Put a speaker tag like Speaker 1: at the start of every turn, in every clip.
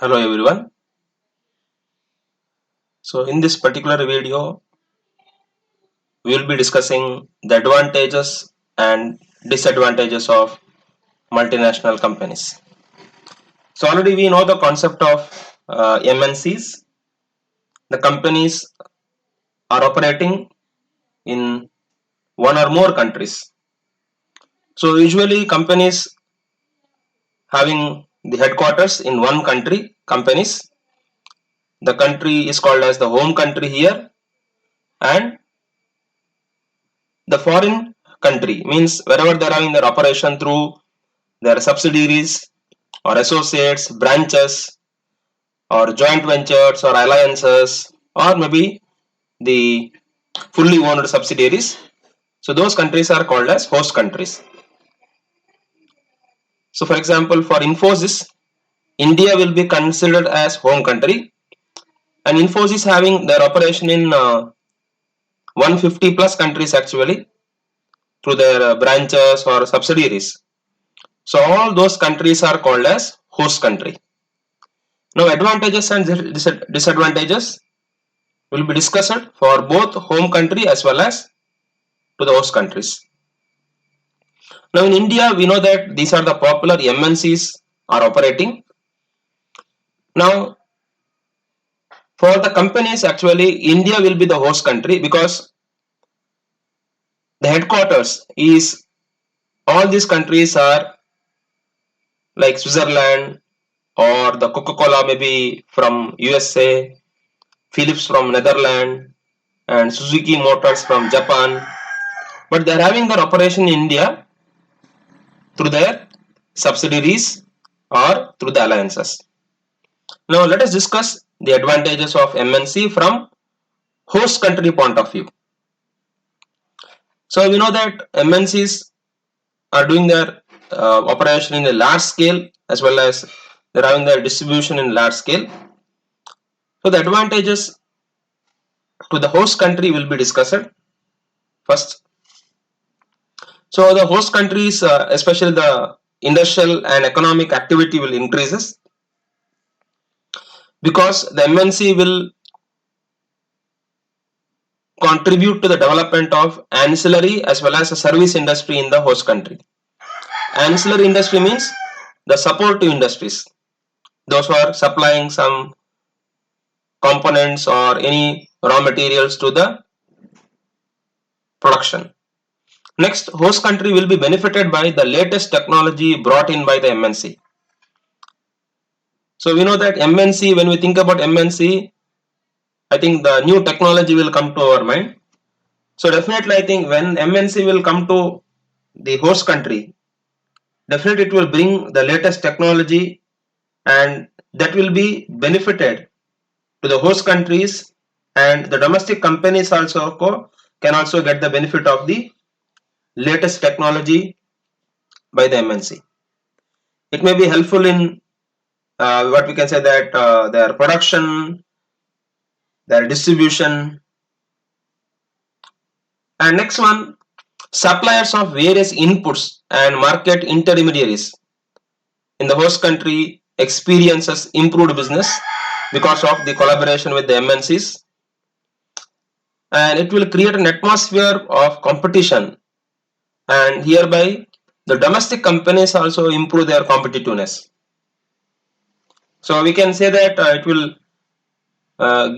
Speaker 1: Hello everyone. So in this particular video, we will be discussing the advantages and disadvantages of multinational companies. So already we know the concept of MNCs. The companies are operating in one or more countries. So usually companies having the headquarters in one country, the country is called as the home country here, and the foreign country means wherever they are having their operation through their subsidiaries or associates, branches, or joint ventures or alliances, or maybe the fully owned subsidiaries. So those countries are called as host countries. So for example, for Infosys, India will be considered as home country, and Infosys having their operation in 150 plus countries actually through their branches or subsidiaries. So all those countries are called as host country. Now advantages and disadvantages will be discussed for both home country as well as to the host countries. Now in India, we know that these are the popular MNCs are operating. Now for the companies, actually India will be the host country because the headquarters is, all these countries are like Switzerland or the Coca-Cola maybe from USA, Philips from Netherlands, and Suzuki Motors from Japan, but they are having their operation in India through their subsidiaries or through the alliances. Now let us discuss the advantages of MNC from host country point of view. So we know that MNCs are doing their operation in a large scale as well as they're having their distribution in large scale. So the advantages to the host country will be discussed first. So the host countries, especially the industrial and economic activity will increases because the MNC will contribute to the development of ancillary as well as a service industry in the host country. Ancillary industry means the supportive industries, those who are supplying some components or any raw materials to the production. Next, host country will be benefited by the latest technology brought in by the MNC. So we know that MNC, when we think about MNC, I think the new technology will come to our mind. So definitely I think when MNC will come to the host country, definitely it will bring the latest technology and that will be benefited to the host countries, and the domestic companies also can also get the benefit of the latest technology by the MNC. It may be helpful in what we can say that their production, their distribution, and next one, suppliers of various inputs and market intermediaries in the host country experiences improved business because of the collaboration with the MNCs, and it will create an atmosphere of competition, and hereby the domestic companies also improve their competitiveness. So we can say that it will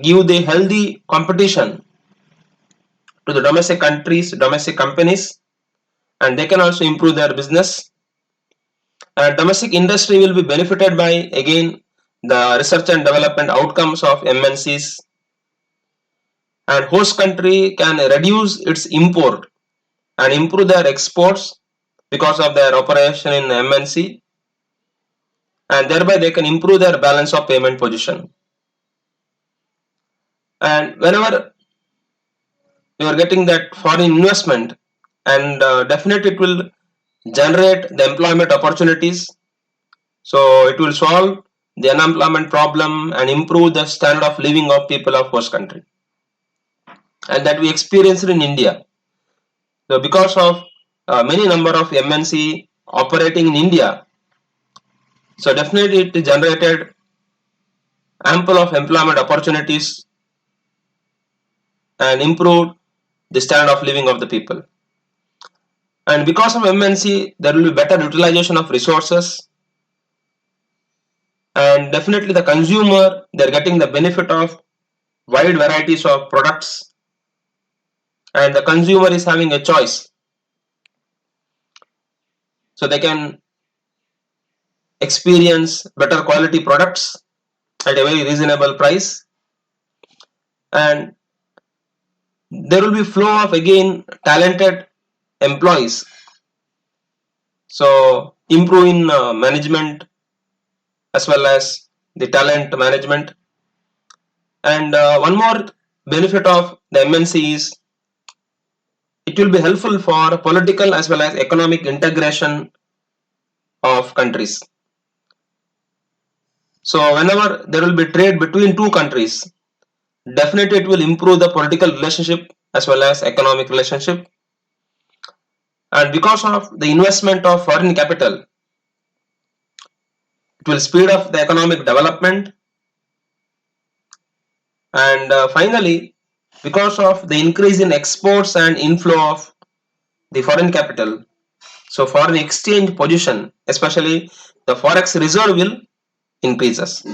Speaker 1: give the healthy competition to the domestic countries, domestic companies, and they can also improve their business. Domestic industry will be benefited by again the research and development outcomes of MNCs, and host country can reduce its import and improve their exports because of their operation in MNC, and thereby they can improve their balance of payment position. And whenever you are getting that foreign investment, and definitely it will generate the employment opportunities, so it will solve the unemployment problem and improve the standard of living of people of host country, and that we experienced in India. So because of many number of MNC operating in India, so definitely it generated ample of employment opportunities and improved the standard of living of the people. And because of MNC, there will be better utilization of resources, and definitely the consumer, they're getting the benefit of wide varieties of products, and the consumer is having a choice. So they can experience better quality products at a very reasonable price, and there will be flow of again talented employees. So improving management as well as the talent management. And one more benefit of the MNC is it will be helpful for political as well as economic integration of countries. So whenever there will be trade between two countries, definitely it will improve the political relationship as well as economic relationship. And because of the investment of foreign capital, it will speed up the economic development. And finally, because of the increase in exports and inflow of the foreign capital, so foreign exchange position, especially the forex reserve, will increases.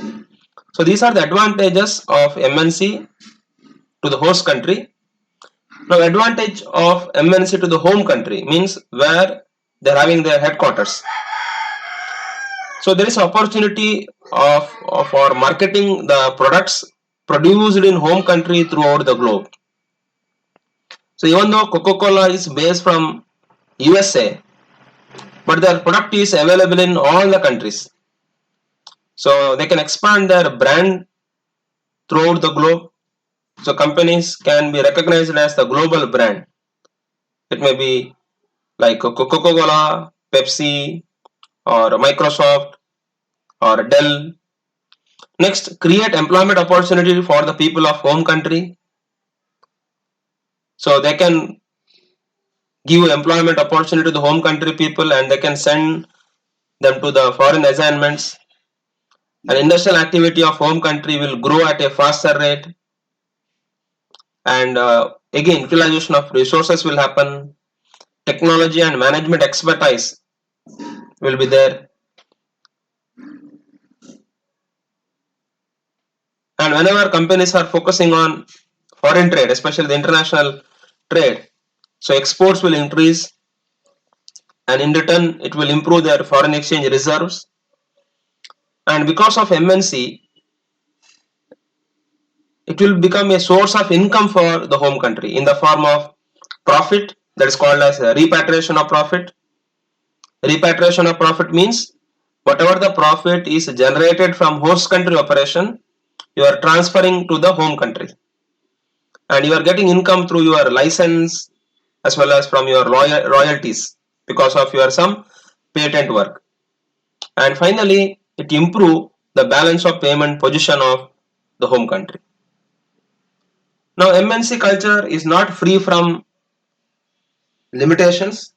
Speaker 1: So these are the advantages of MNC to the host country. Now, advantage of MNC to the home country means where they're having their headquarters. So there is opportunity for marketing the products produced in home country throughout the globe. So even though Coca-Cola is based from USA, but their product is available in all the countries. So they can expand their brand throughout the globe. So companies can be recognized as the global brand. It may be like Coca-Cola, Pepsi, or Microsoft, or Dell. Next, create employment opportunity for the people of home country. So they can give employment opportunity to the home country people, and they can send them to the foreign assignments. And industrial activity of home country will grow at a faster rate. And again, utilization of resources will happen. Technology and management expertise will be there. And whenever companies are focusing on foreign trade, especially the international trade, so exports will increase, and in return it will improve their foreign exchange reserves. And because of MNC, it will become a source of income for the home country in the form of profit, that is called as repatriation of profit. Repatriation of profit means whatever the profit is generated from host country operation, you are transferring to the home country, and you are getting income through your license as well as from your royalties because of your some patent work. And finally, it improve the balance of payment position of the home country. Now, MNC culture is not free from limitations.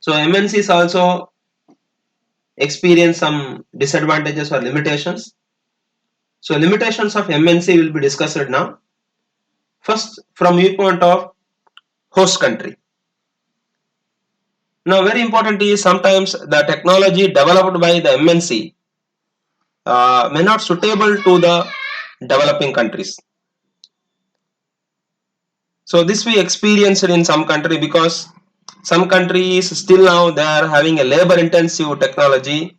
Speaker 1: So MNCs also experience some disadvantages or limitations. So limitations of MNC will be discussed now. First, from viewpoint of host country. Now, very important is sometimes the technology developed by the MNC may not suitable to the developing countries. So this we experienced in some country because some countries still now they are having a labor intensive technology,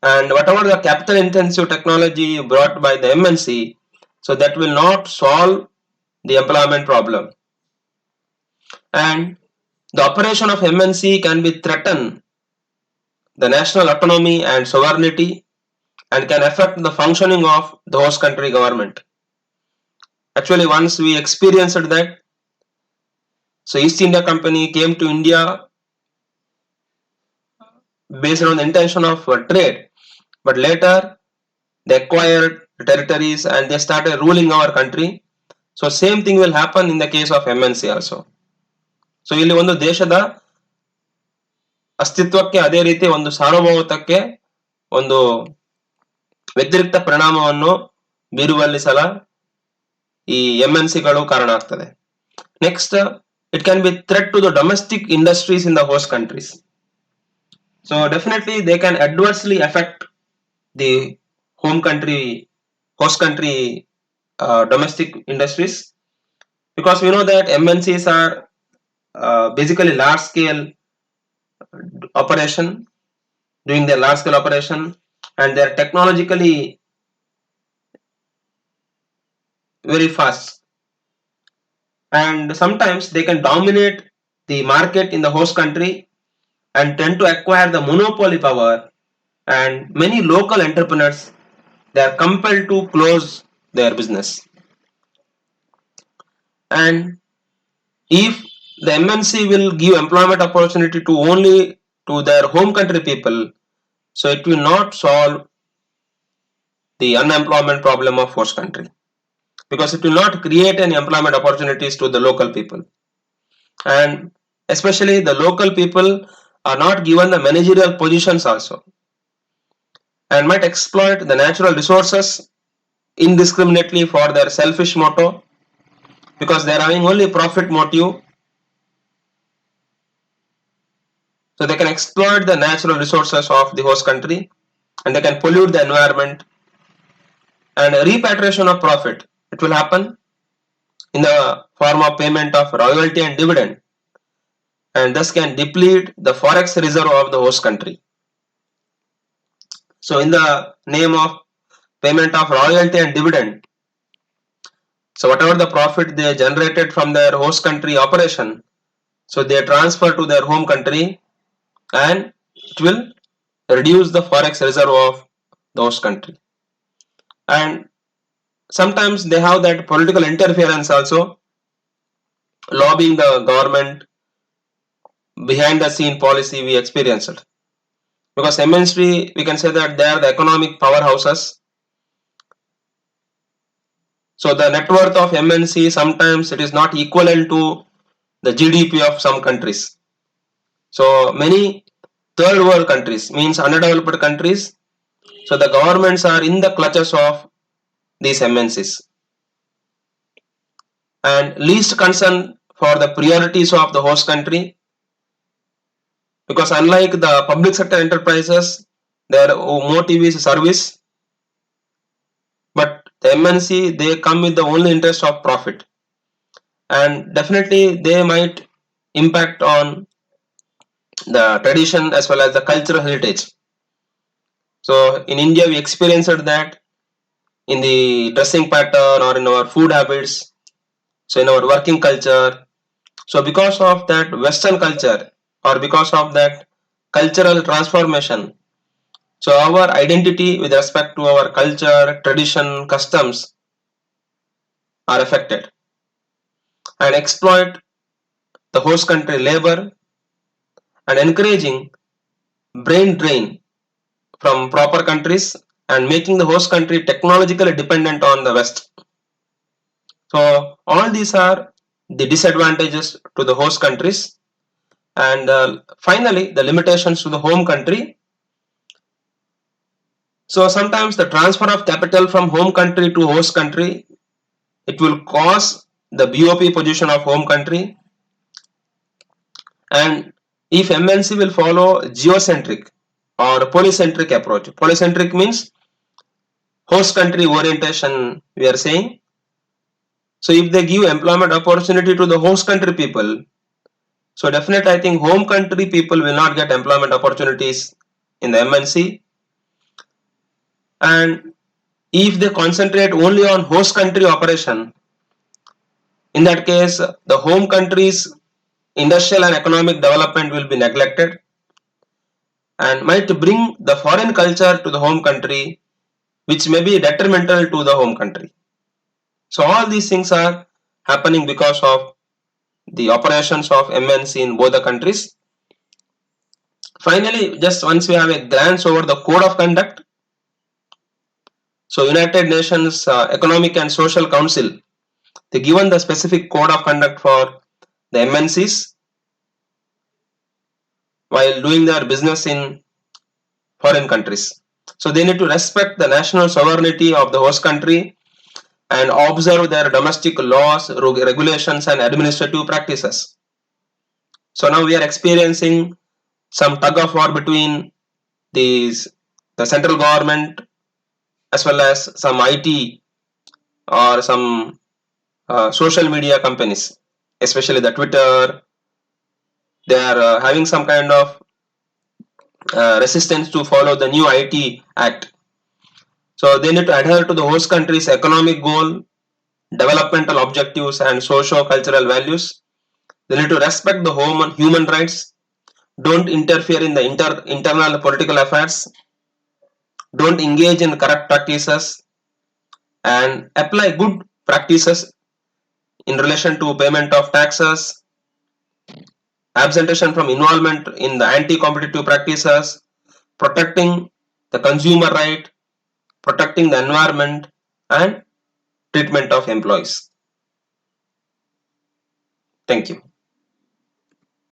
Speaker 1: and whatever the capital intensive technology brought by the MNC, so that will not solve the employment problem. And the operation of MNC can be threaten the national autonomy and sovereignty, and can affect the functioning of the host country government. Actually, once we experienced that, so East India Company came to India based on the intention of trade, but later they acquired territories and they started ruling our country. So same thing will happen in the case of MNC also. So ಇಲ್ಲಿ ಒಂದು ದೇಶದ ಅಸ್ತಿತ್ವಕ್ಕೆ ಅದೇ ರೀತಿ ಒಂದು ಸಾರ್ವಭೌಮತ್ವಕ್ಕೆ ಒಂದು ವ್ಯತಿರಿಕ್ತ ಪರಿಣಾಮವನ್ನು ಬೀರುವಲ್ಲಿಸಲು ಈ MNCಗಳು ಕಾರಣ ಆಗ್ತದೆ. Next, it can be threat to the domestic industries in the host countries. So definitely they can adversely affect the host country domestic industries, because we know that MNCs are basically large scale operation, doing their large scale operation, and they are technologically very fast, and sometimes they can dominate the market in the host country and tend to acquire the monopoly power, and many local entrepreneurs, they are compelled to close their business. And if the MNC will give employment opportunity to only to their home country people, so it will not solve the unemployment problem of host country, because it will not create any employment opportunities to the local people, and especially the local people are not given the managerial positions also, and might exploit the natural resources indiscriminately for their selfish motto, because they are having only profit motive. So they can exploit the natural resources of the host country, and they can pollute the environment, and repatriation of profit, it will happen in the form of payment of royalty and dividend, and thus can deplete the forex reserve of the host country. So in the name of payment of royalty and dividend, so whatever the profit they generated from their host country operation, so they transfer to their home country, and it will reduce the forex reserve of those country. And sometimes they have that political interference also, lobbying the government, behind the scene policy we experienced, because MNC, we can say that they are the economic powerhouses. So the net worth of MNC, sometimes it is not equivalent to the GDP of some countries. So many third world countries, means underdeveloped countries, so the governments are in the clutches of these MNCs, and least concern for the priorities of the host country, because unlike the public sector enterprises, their motive is service, but the MNC, they come with the only interest of profit, and definitely they might impact on the tradition as well as the cultural heritage. So in India, we experienced that in the dressing pattern or in our food habits, so in our working culture. So because of that Western culture, or because of that cultural transformation, so our identity with respect to our culture, tradition, customs are affected, and exploit the host country labor, and encouraging brain drain from proper countries, and making the host country technologically dependent on the West. So all these are the disadvantages to the host countries. And finally, the limitations to the home country. So sometimes the transfer of capital from home country to host country, it will cause the BOP position of home country. And if MNC will follow geocentric or polycentric approach, polycentric means host country orientation we are saying. So if they give employment opportunity to the host country people, so definitely I think home country people will not get employment opportunities in the MNC. And if they concentrate only on host country operation, in that case the home country's industrial and economic development will be neglected, and might bring the foreign culture to the home country, which may be detrimental to the home country. So all these things are happening because of the operations of MNC in both the countries. Finally, just once we have a glance over the code of conduct, so United Nations Economic and Social Council, they given the specific code of conduct for the MNCs while doing their business in foreign countries. So they need to respect the national sovereignty of the host country and observe their domestic laws, regulations, and administrative practices. So now we are experiencing some tug of war between these the central government as well as some IT or some social media companies, especially the Twitter. They are having some kind of resistance to follow the new IT Act. So they need to adhere to the host country's economic goal, developmental objectives, and socio-cultural values. They need to respect the human rights. Don't interfere in the internal political affairs. Don't engage in corrupt practices, and apply good practices in relation to payment of taxes, abstention from involvement in the anti-competitive practices, protecting the consumer right, protecting the environment, and treatment of employees. Thank you.